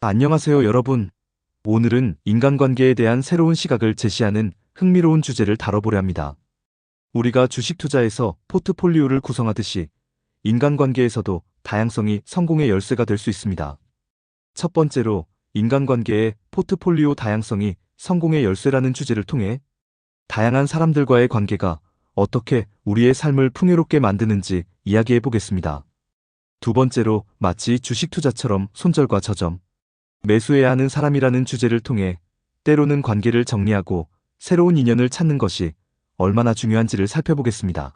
안녕하세요, 여러분. 오늘은 인간관계에 대한 새로운 시각을 제시하는 흥미로운 주제를 다뤄보려 합니다. 우리가 주식 투자에서 포트폴리오를 구성하듯이 인간관계에서도 다양성이 성공의 열쇠가 될 수 있습니다. 첫 번째로, 인간관계의 포트폴리오 다양성이 성공의 열쇠라는 주제를 통해 다양한 사람들과의 관계가 어떻게 우리의 삶을 풍요롭게 만드는지 이야기해 보겠습니다. 두 번째로, 마치 주식 투자처럼 손절과 저점, 매수해야 하는 사람이라는 주제를 통해 때로는 관계를 정리하고 새로운 인연을 찾는 것이 얼마나 중요한지를 살펴보겠습니다.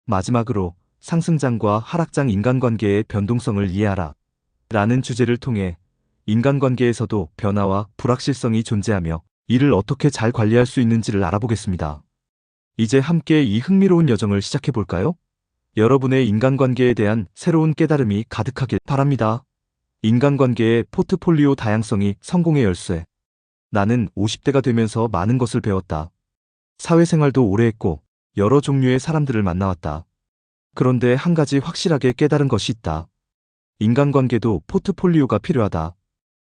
마지막으로, 상승장과 하락장 인간관계의 변동성을 이해하라 라는 주제를 통해 인간관계에서도 변화와 불확실성이 존재하며 이를 어떻게 잘 관리할 수 있는지를 알아보겠습니다. 이제 함께 이 흥미로운 여정을 시작해 볼까요? 여러분의 인간관계에 대한 새로운 깨달음이 가득하길 바랍니다. 인간관계의 포트폴리오 다양성이 성공의 열쇠. 나는 50대가 되면서 많은 것을 배웠다. 사회생활도 오래 했고 여러 종류의 사람들을 만나왔다. 그런데 한 가지 확실하게 깨달은 것이 있다. 인간관계도 포트폴리오가 필요하다.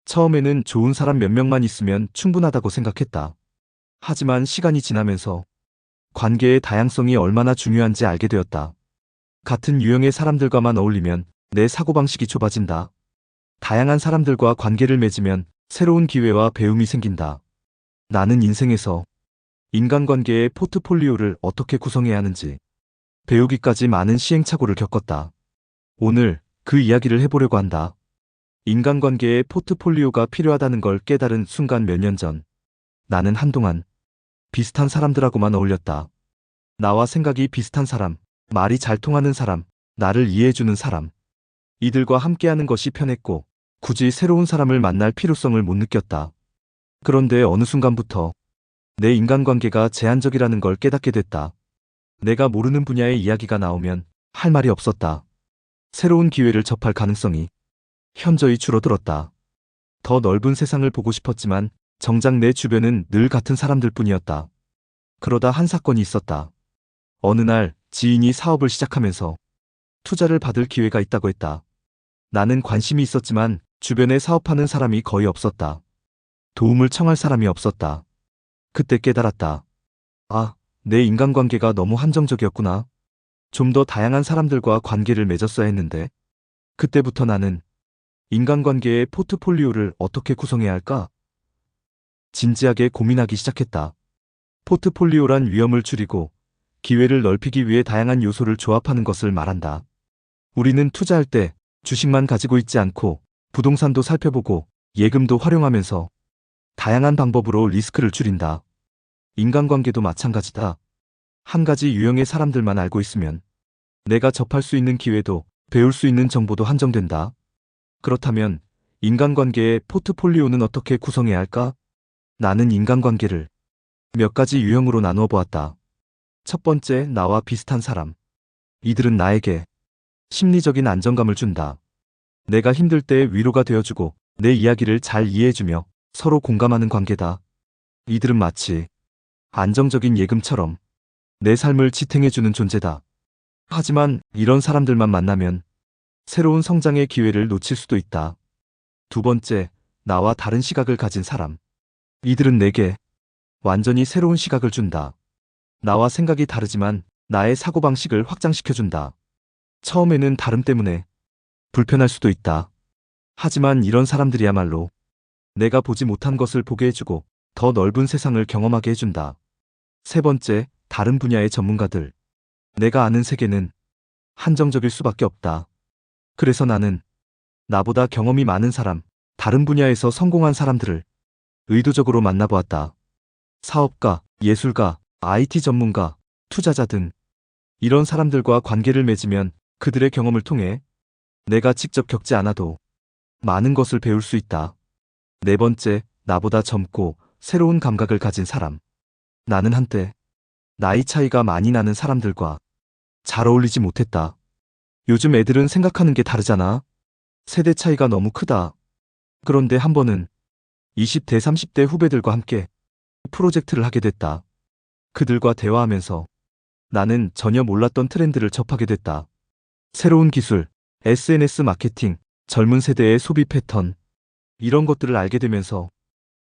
처음에는 좋은 사람 몇 명만 있으면 충분하다고 생각했다. 하지만 시간이 지나면서 관계의 다양성이 얼마나 중요한지 알게 되었다. 같은 유형의 사람들과만 어울리면 내 사고방식이 좁아진다. 다양한 사람들과 관계를 맺으면 새로운 기회와 배움이 생긴다. 나는 인생에서 인간관계의 포트폴리오를 어떻게 구성해야 하는지 배우기까지 많은 시행착오를 겪었다. 오늘 그 이야기를 해보려고 한다. 인간관계의 포트폴리오가 필요하다는 걸 깨달은 순간 몇 년 전, 나는 한동안 비슷한 사람들하고만 어울렸다. 나와 생각이 비슷한 사람, 말이 잘 통하는 사람, 나를 이해해주는 사람. 이들과 함께하는 것이 편했고 굳이 새로운 사람을 만날 필요성을 못 느꼈다. 그런데 어느 순간부터 내 인간관계가 제한적이라는 걸 깨닫게 됐다. 내가 모르는 분야의 이야기가 나오면 할 말이 없었다. 새로운 기회를 접할 가능성이 현저히 줄어들었다. 더 넓은 세상을 보고 싶었지만 정작 내 주변은 늘 같은 사람들 뿐이었다. 그러다 한 사건이 있었다. 어느 날 지인이 사업을 시작하면서 투자를 받을 기회가 있다고 했다. 나는 관심이 있었지만 주변에 사업하는 사람이 거의 없었다. 도움을 청할 사람이 없었다. 그때 깨달았다. 아, 내 인간관계가 너무 한정적이었구나. 좀 더 다양한 사람들과 관계를 맺었어야 했는데. 그때부터 나는 인간관계의 포트폴리오를 어떻게 구성해야 할까? 진지하게 고민하기 시작했다. 포트폴리오란 위험을 줄이고 기회를 넓히기 위해 다양한 요소를 조합하는 것을 말한다. 우리는 투자할 때 주식만 가지고 있지 않고 부동산도 살펴보고 예금도 활용하면서 다양한 방법으로 리스크를 줄인다. 인간관계도 마찬가지다. 한 가지 유형의 사람들만 알고 있으면 내가 접할 수 있는 기회도 배울 수 있는 정보도 한정된다. 그렇다면 인간관계의 포트폴리오는 어떻게 구성해야 할까? 나는 인간관계를 몇 가지 유형으로 나누어 보았다. 첫 번째, 나와 비슷한 사람. 이들은 나에게 심리적인 안정감을 준다. 내가 힘들 때 위로가 되어주고 내 이야기를 잘 이해해주며 서로 공감하는 관계다. 이들은 마치 안정적인 예금처럼 내 삶을 지탱해주는 존재다. 하지만 이런 사람들만 만나면 새로운 성장의 기회를 놓칠 수도 있다. 두 번째, 나와 다른 시각을 가진 사람. 이들은 내게 완전히 새로운 시각을 준다. 나와 생각이 다르지만 나의 사고방식을 확장시켜준다. 처음에는 다름 때문에 불편할 수도 있다. 하지만 이런 사람들이야말로 내가 보지 못한 것을 보게 해주고 더 넓은 세상을 경험하게 해준다. 세 번째, 다른 분야의 전문가들. 내가 아는 세계는 한정적일 수밖에 없다. 그래서 나는 나보다 경험이 많은 사람, 다른 분야에서 성공한 사람들을 의도적으로 만나보았다. 사업가, 예술가, IT 전문가, 투자자 등 이런 사람들과 관계를 맺으면 그들의 경험을 통해 내가 직접 겪지 않아도 많은 것을 배울 수 있다. 네 번째, 나보다 젊고 새로운 감각을 가진 사람. 나는 한때 나이 차이가 많이 나는 사람들과 잘 어울리지 못했다. 요즘 애들은 생각하는 게 다르잖아. 세대 차이가 너무 크다. 그런데 한 번은 20대, 30대 후배들과 함께 프로젝트를 하게 됐다. 그들과 대화하면서 나는 전혀 몰랐던 트렌드를 접하게 됐다. 새로운 기술, SNS 마케팅, 젊은 세대의 소비 패턴, 이런 것들을 알게 되면서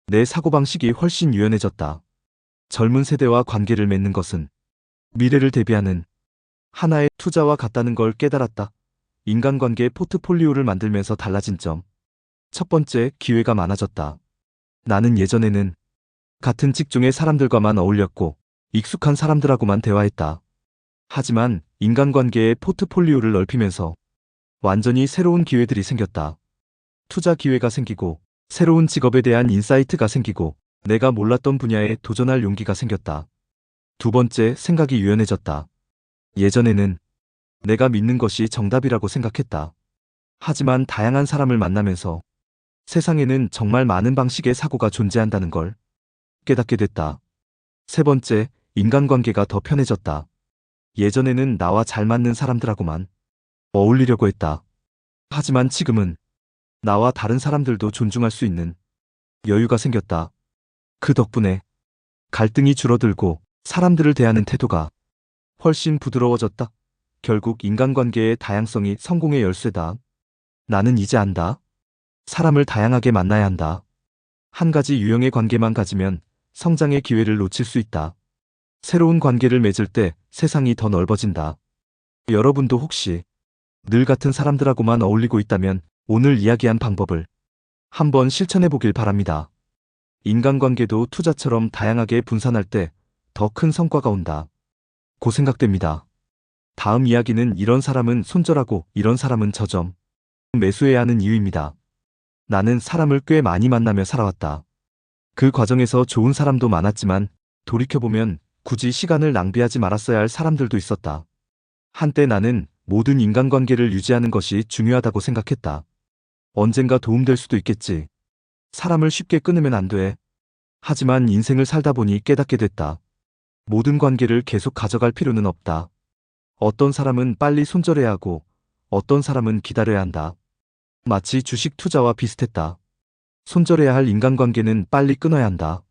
내 사고방식이 훨씬 유연해졌다. 젊은 세대와 관계를 맺는 것은 미래를 대비하는 하나의 투자와 같다는 걸 깨달았다. 인간관계 포트폴리오를 만들면서 달라진 점. 첫 번째, 기회가 많아졌다. 나는 예전에는 같은 직종의 사람들과만 어울렸고 익숙한 사람들하고만 대화했다. 하지만 인간관계의 포트폴리오를 넓히면서 완전히 새로운 기회들이 생겼다. 투자 기회가 생기고 새로운 직업에 대한 인사이트가 생기고 내가 몰랐던 분야에 도전할 용기가 생겼다. 두 번째, 생각이 유연해졌다. 예전에는 내가 믿는 것이 정답이라고 생각했다. 하지만 다양한 사람을 만나면서 세상에는 정말 많은 방식의 사고가 존재한다는 걸 깨닫게 됐다. 세 번째, 인간관계가 더 편해졌다. 예전에는 나와 잘 맞는 사람들하고만 어울리려고 했다. 하지만 지금은 나와 다른 사람들도 존중할 수 있는 여유가 생겼다. 그 덕분에 갈등이 줄어들고 사람들을 대하는 태도가 훨씬 부드러워졌다. 결국 인간관계의 다양성이 성공의 열쇠다. 나는 이제 안다. 사람을 다양하게 만나야 한다. 한 가지 유형의 관계만 가지면 성장의 기회를 놓칠 수 있다. 새로운 관계를 맺을 때 세상이 더 넓어진다. 여러분도 혹시 늘 같은 사람들하고만 어울리고 있다면 오늘 이야기한 방법을 한번 실천해 보길 바랍니다. 인간관계도 투자처럼 다양하게 분산할 때 더 큰 성과가 온다. 고 생각됩니다. 다음 이야기는 이런 사람은 손절하고 이런 사람은 저점 매수해야 하는 이유입니다. 나는 사람을 꽤 많이 만나며 살아왔다. 그 과정에서 좋은 사람도 많았지만 돌이켜보면 굳이 시간을 낭비하지 말았어야 할 사람들도 있었다. 한때 나는 모든 인간관계를 유지하는 것이 중요하다고 생각했다. 언젠가 도움될 수도 있겠지. 사람을 쉽게 끊으면 안 돼. 하지만 인생을 살다 보니 깨닫게 됐다. 모든 관계를 계속 가져갈 필요는 없다. 어떤 사람은 빨리 손절해야 하고 어떤 사람은 기다려야 한다. 마치 주식 투자와 비슷했다. 손절해야 할 인간관계는 빨리 끊어야 한다.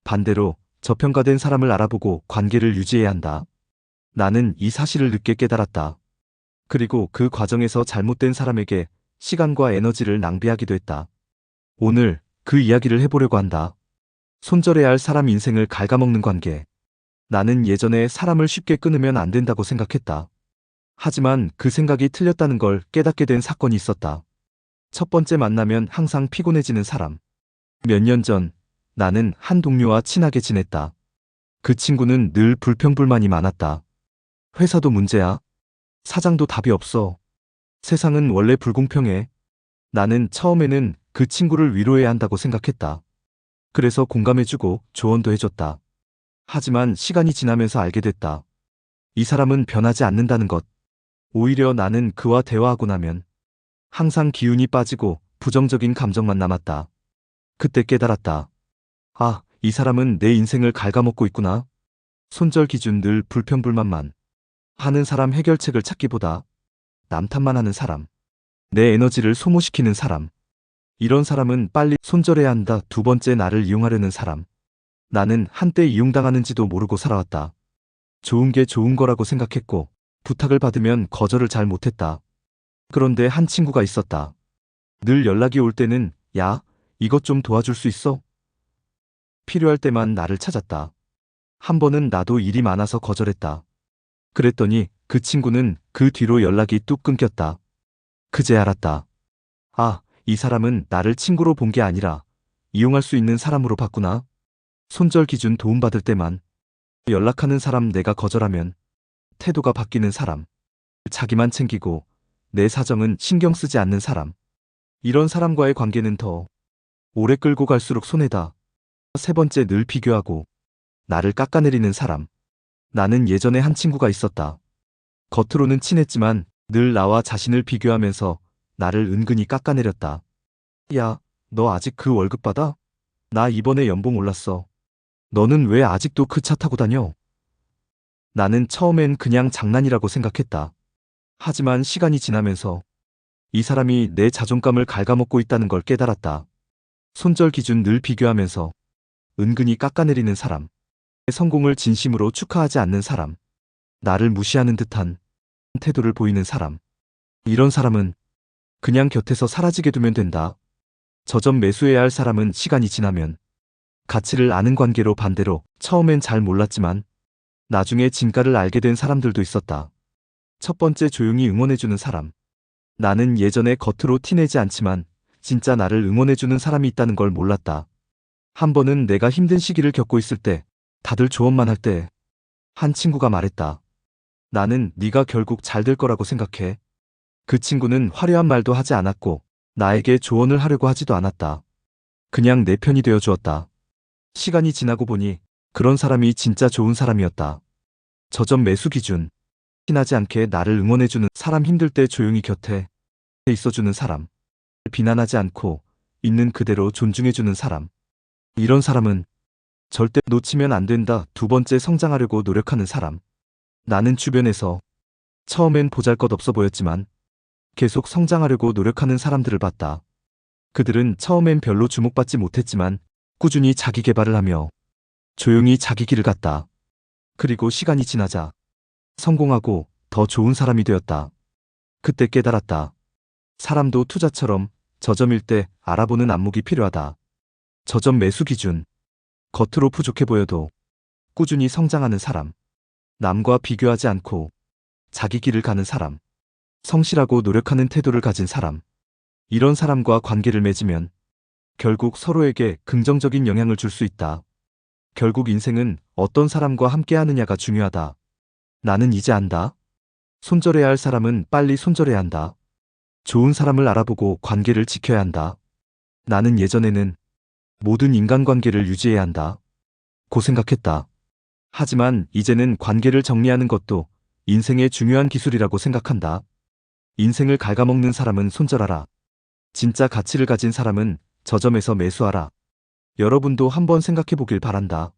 반대로 저평가된 사람을 알아보고 관계를 유지해야 한다. 나는 이 사실을 늦게 깨달았다. 그리고 그 과정에서 잘못된 사람에게 시간과 에너지를 낭비하기도 했다. 오늘 그 이야기를 해보려고 한다. 손절해야 할 사람 인생을 갉아먹는 관계. 나는 예전에 사람을 쉽게 끊으면 안 된다고 생각했다. 하지만 그 생각이 틀렸다는 걸 깨닫게 된 사건이 있었다. 첫 번째 만나면 항상 피곤해지는 사람. 몇 년 전 나는 한 동료와 친하게 지냈다. 그 친구는 늘 불평불만이 많았다. 회사도 문제야. 사장도 답이 없어. 세상은 원래 불공평해. 나는 처음에는 그 친구를 위로해야 한다고 생각했다. 그래서 공감해주고 조언도 해줬다. 하지만 시간이 지나면서 알게 됐다. 이 사람은 변하지 않는다는 것. 오히려 나는 그와 대화하고 나면 항상 기운이 빠지고 부정적인 감정만 남았다. 그때 깨달았다. 아, 이 사람은 내 인생을 갉아먹고 있구나. 손절 기준 늘 불평불만만 하는 사람, 해결책을 찾기보다 남 탓만 하는 사람, 내 에너지를 소모시키는 사람. 이런 사람은 빨리 손절해야 한다. 두 번째, 나를 이용하려는 사람. 나는 한때 이용당하는지도 모르고 살아왔다. 좋은 게 좋은 거라고 생각했고 부탁을 받으면 거절을 잘 못했다. 그런데 한 친구가 있었다. 늘 연락이 올 때는 야, 이것 좀 도와줄 수 있어? 필요할 때만 나를 찾았다. 한 번은 나도 일이 많아서 거절했다. 그랬더니 그 친구는 그 뒤로 연락이 뚝 끊겼다. 그제 알았다. 아, 이 사람은 나를 친구로 본 게 아니라 이용할 수 있는 사람으로 봤구나. 손절 기준 도움받을 때만 연락하는 사람, 내가 거절하면 태도가 바뀌는 사람, 자기만 챙기고 내 사정은 신경 쓰지 않는 사람. 이런 사람과의 관계는 더 오래 끌고 갈수록 손해다. 세 번째, 늘 비교하고 나를 깎아내리는 사람. 나는 예전에 한 친구가 있었다. 겉으로는 친했지만 늘 나와 자신을 비교하면서 나를 은근히 깎아내렸다. 야, 너 아직 그 월급 받아? 나 이번에 연봉 올랐어. 너는 왜 아직도 그 차 타고 다녀? 나는 처음엔 그냥 장난이라고 생각했다. 하지만 시간이 지나면서 이 사람이 내 자존감을 갉아먹고 있다는 걸 깨달았다. 손절 기준 늘 비교하면서 은근히 깎아내리는 사람. 내 성공을 진심으로 축하하지 않는 사람. 나를 무시하는 듯한 태도를 보이는 사람. 이런 사람은 그냥 곁에서 사라지게 두면 된다. 저 점 매수해야 할 사람은 시간이 지나면 가치를 아는 관계로 반대로 처음엔 잘 몰랐지만 나중에 진가를 알게 된 사람들도 있었다. 첫 번째 조용히 응원해주는 사람. 나는 예전에 겉으로 티내지 않지만 진짜 나를 응원해주는 사람이 있다는 걸 몰랐다. 한 번은 내가 힘든 시기를 겪고 있을 때 다들 조언만 할 때 한 친구가 말했다. 나는 네가 결국 잘 될 거라고 생각해. 그 친구는 화려한 말도 하지 않았고 나에게 조언을 하려고 하지도 않았다. 그냥 내 편이 되어 주었다. 시간이 지나고 보니 그런 사람이 진짜 좋은 사람이었다. 저점 매수 기준. 티나지 않게 나를 응원해주는 사람, 힘들 때 조용히 곁에 있어주는 사람. 비난하지 않고 있는 그대로 존중해주는 사람. 이런 사람은 절대 놓치면 안 된다. 두 번째, 성장하려고 노력하는 사람. 나는 주변에서 처음엔 보잘것없어 보였지만 계속 성장하려고 노력하는 사람들을 봤다. 그들은 처음엔 별로 주목받지 못했지만 꾸준히 자기 개발을 하며 조용히 자기 길을 갔다. 그리고 시간이 지나자 성공하고 더 좋은 사람이 되었다. 그때 깨달았다. 사람도 투자처럼 저점일 때 알아보는 안목이 필요하다. 저점 매수 기준. 겉으로 부족해 보여도 꾸준히 성장하는 사람. 남과 비교하지 않고 자기 길을 가는 사람. 성실하고 노력하는 태도를 가진 사람. 이런 사람과 관계를 맺으면 결국 서로에게 긍정적인 영향을 줄 수 있다. 결국 인생은 어떤 사람과 함께 하느냐가 중요하다. 나는 이제 안다. 손절해야 할 사람은 빨리 손절해야 한다. 좋은 사람을 알아보고 관계를 지켜야 한다. 나는 예전에는 모든 인간관계를 유지해야 한다 고 생각했다. 하지만 이제는 관계를 정리하는 것도 인생의 중요한 기술이라고 생각한다. 인생을 갉아먹는 사람은 손절하라. 진짜 가치를 가진 사람은 저점에서 매수하라. 여러분도 한번 생각해 보길 바란다.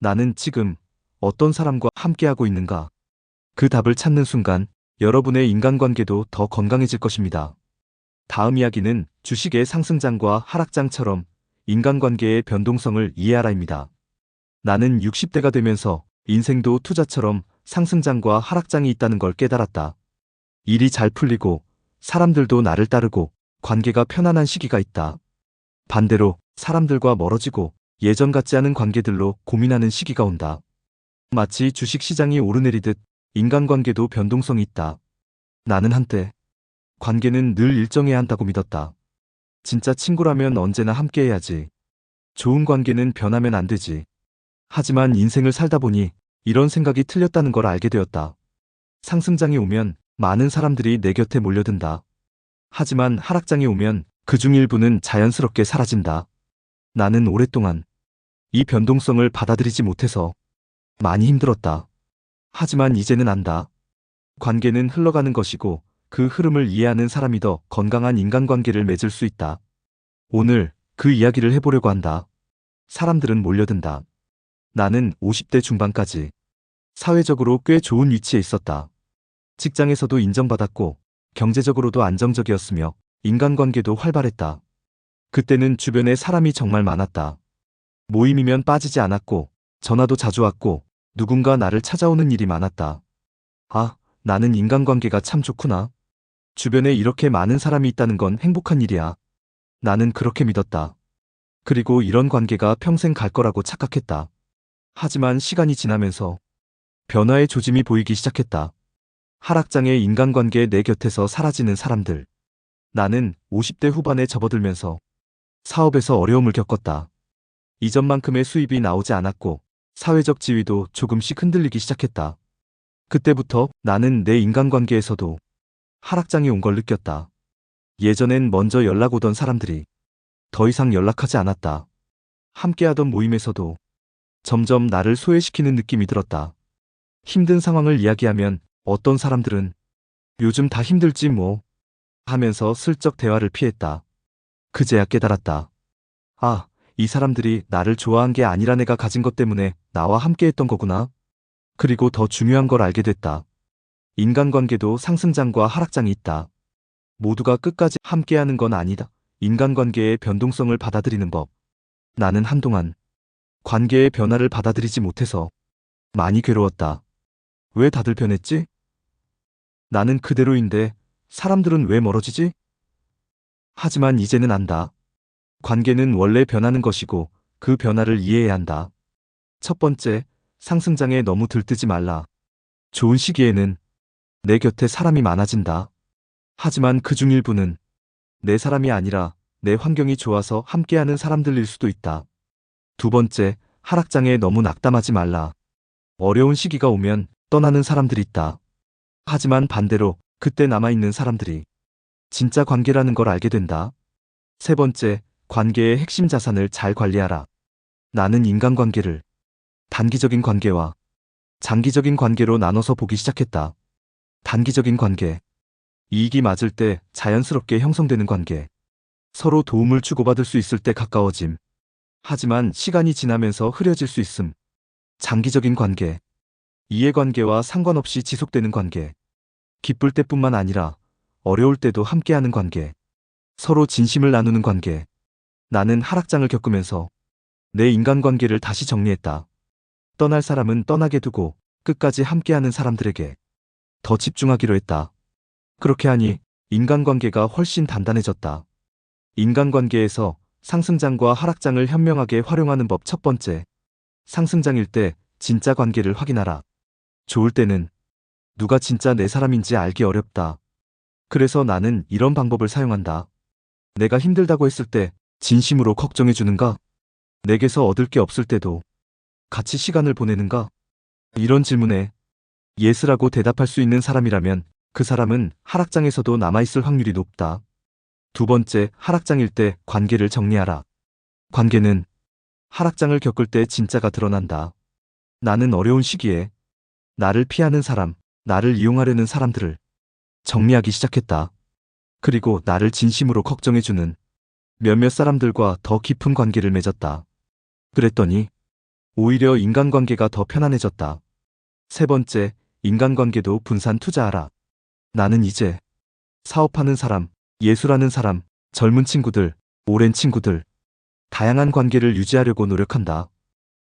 나는 지금 어떤 사람과 함께하고 있는가? 그 답을 찾는 순간 여러분의 인간관계도 더 건강해질 것입니다. 다음 이야기는 주식의 상승장과 하락장처럼 인간관계의 변동성을 이해하라입니다. 나는 60대가 되면서 인생도 투자처럼 상승장과 하락장이 있다는 걸 깨달았다. 일이 잘 풀리고 사람들도 나를 따르고 관계가 편안한 시기가 있다. 반대로 사람들과 멀어지고 예전 같지 않은 관계들로 고민하는 시기가 온다. 마치 주식시장이 오르내리듯 인간관계도 변동성이 있다. 나는 한때 관계는 늘 일정해야 한다고 믿었다. 진짜 친구라면 언제나 함께해야지. 좋은 관계는 변하면 안 되지. 하지만 인생을 살다 보니 이런 생각이 틀렸다는 걸 알게 되었다. 상승장이 오면 많은 사람들이 내 곁에 몰려든다. 하지만 하락장이 오면 그중 일부는 자연스럽게 사라진다. 나는 오랫동안 이 변동성을 받아들이지 못해서 많이 힘들었다. 하지만 이제는 안다. 관계는 흘러가는 것이고 그 흐름을 이해하는 사람이 더 건강한 인간관계를 맺을 수 있다. 오늘 그 이야기를 해보려고 한다. 사람들은 몰려든다. 나는 50대 중반까지 사회적으로 꽤 좋은 위치에 있었다. 직장에서도 인정받았고 경제적으로도 안정적이었으며 인간관계도 활발했다. 그때는 주변에 사람이 정말 많았다. 모임이면 빠지지 않았고 전화도 자주 왔고 누군가 나를 찾아오는 일이 많았다. 아, 나는 인간관계가 참 좋구나. 주변에 이렇게 많은 사람이 있다는 건 행복한 일이야. 나는 그렇게 믿었다. 그리고 이런 관계가 평생 갈 거라고 착각했다. 하지만 시간이 지나면서 변화의 조짐이 보이기 시작했다. 하락장의 인간관계 내 곁에서 사라지는 사람들. 나는 50대 후반에 접어들면서 사업에서 어려움을 겪었다. 이전만큼의 수입이 나오지 않았고 사회적 지위도 조금씩 흔들리기 시작했다. 그때부터 나는 내 인간관계에서도 하락장이 온 걸 느꼈다. 예전엔 먼저 연락 오던 사람들이 더 이상 연락하지 않았다. 함께하던 모임에서도 점점 나를 소외시키는 느낌이 들었다. 힘든 상황을 이야기하면 어떤 사람들은 요즘 다 힘들지 뭐 하면서 슬쩍 대화를 피했다. 그제야 깨달았다. 아, 이 사람들이 나를 좋아한 게 아니라 내가 가진 것 때문에 나와 함께했던 거구나. 그리고 더 중요한 걸 알게 됐다. 인간관계도 상승장과 하락장이 있다. 모두가 끝까지 함께하는 건 아니다. 인간관계의 변동성을 받아들이는 법. 나는 한동안 관계의 변화를 받아들이지 못해서 많이 괴로웠다. 왜 다들 변했지? 나는 그대로인데 사람들은 왜 멀어지지? 하지만 이제는 안다. 관계는 원래 변하는 것이고 그 변화를 이해해야 한다. 첫 번째, 상승장에 너무 들뜨지 말라. 좋은 시기에는 내 곁에 사람이 많아진다. 하지만 그중 일부는 내 사람이 아니라 내 환경이 좋아서 함께하는 사람들일 수도 있다. 두 번째, 하락장에 너무 낙담하지 말라. 어려운 시기가 오면 떠나는 사람들이 있다. 하지만 반대로 그때 남아있는 사람들이 진짜 관계라는 걸 알게 된다. 세 번째, 관계의 핵심 자산을 잘 관리하라. 나는 인간관계를 단기적인 관계와 장기적인 관계로 나눠서 보기 시작했다. 단기적인 관계. 이익이 맞을 때 자연스럽게 형성되는 관계. 서로 도움을 주고받을 수 있을 때 가까워짐. 하지만 시간이 지나면서 흐려질 수 있음. 장기적인 관계. 이해관계와 상관없이 지속되는 관계. 기쁠 때뿐만 아니라 어려울 때도 함께하는 관계. 서로 진심을 나누는 관계. 나는 하락장을 겪으면서 내 인간관계를 다시 정리했다. 떠날 사람은 떠나게 두고 끝까지 함께하는 사람들에게 더 집중하기로 했다. 그렇게 하니 인간관계가 훨씬 단단해졌다. 인간관계에서 상승장과 하락장을 현명하게 활용하는 법 첫 번째. 상승장일 때 진짜 관계를 확인하라. 좋을 때는 누가 진짜 내 사람인지 알기 어렵다. 그래서 나는 이런 방법을 사용한다. 내가 힘들다고 했을 때 진심으로 걱정해 주는가? 내게서 얻을 게 없을 때도 같이 시간을 보내는가? 이런 질문에 예스라고 대답할 수 있는 사람이라면 그 사람은 하락장에서도 남아있을 확률이 높다. 두 번째, 하락장일 때 관계를 정리하라. 관계는 하락장을 겪을 때 진짜가 드러난다. 나는 어려운 시기에 나를 피하는 사람, 나를 이용하려는 사람들을 정리하기 시작했다. 그리고 나를 진심으로 걱정해주는 몇몇 사람들과 더 깊은 관계를 맺었다. 그랬더니 오히려 인간관계가 더 편안해졌다. 세 번째, 인간관계도 분산 투자하라. 나는 이제 사업하는 사람, 예술하는 사람, 젊은 친구들, 오랜 친구들, 다양한 관계를 유지하려고 노력한다.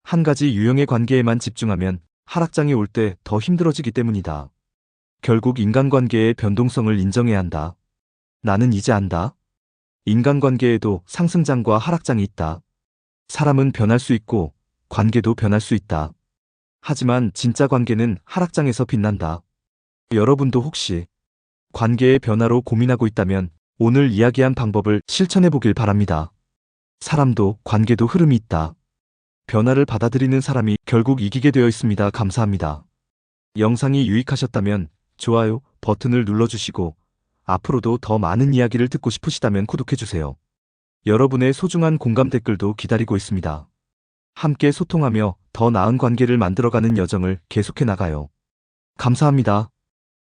한 가지 유형의 관계에만 집중하면 하락장이 올 때 더 힘들어지기 때문이다. 결국 인간관계의 변동성을 인정해야 한다. 나는 이제 안다. 인간관계에도 상승장과 하락장이 있다. 사람은 변할 수 있고 관계도 변할 수 있다. 하지만 진짜 관계는 하락장에서 빛난다. 여러분도 혹시 관계의 변화로 고민하고 있다면 오늘 이야기한 방법을 실천해 보길 바랍니다. 사람도 관계도 흐름이 있다. 변화를 받아들이는 사람이 결국 이기게 되어 있습니다. 감사합니다. 영상이 유익하셨다면 좋아요 버튼을 눌러주시고 앞으로도 더 많은 이야기를 듣고 싶으시다면 구독해주세요. 여러분의 소중한 공감 댓글도 기다리고 있습니다. 함께 소통하며 더 나은 관계를 만들어가는 여정을 계속해 나가요. 감사합니다.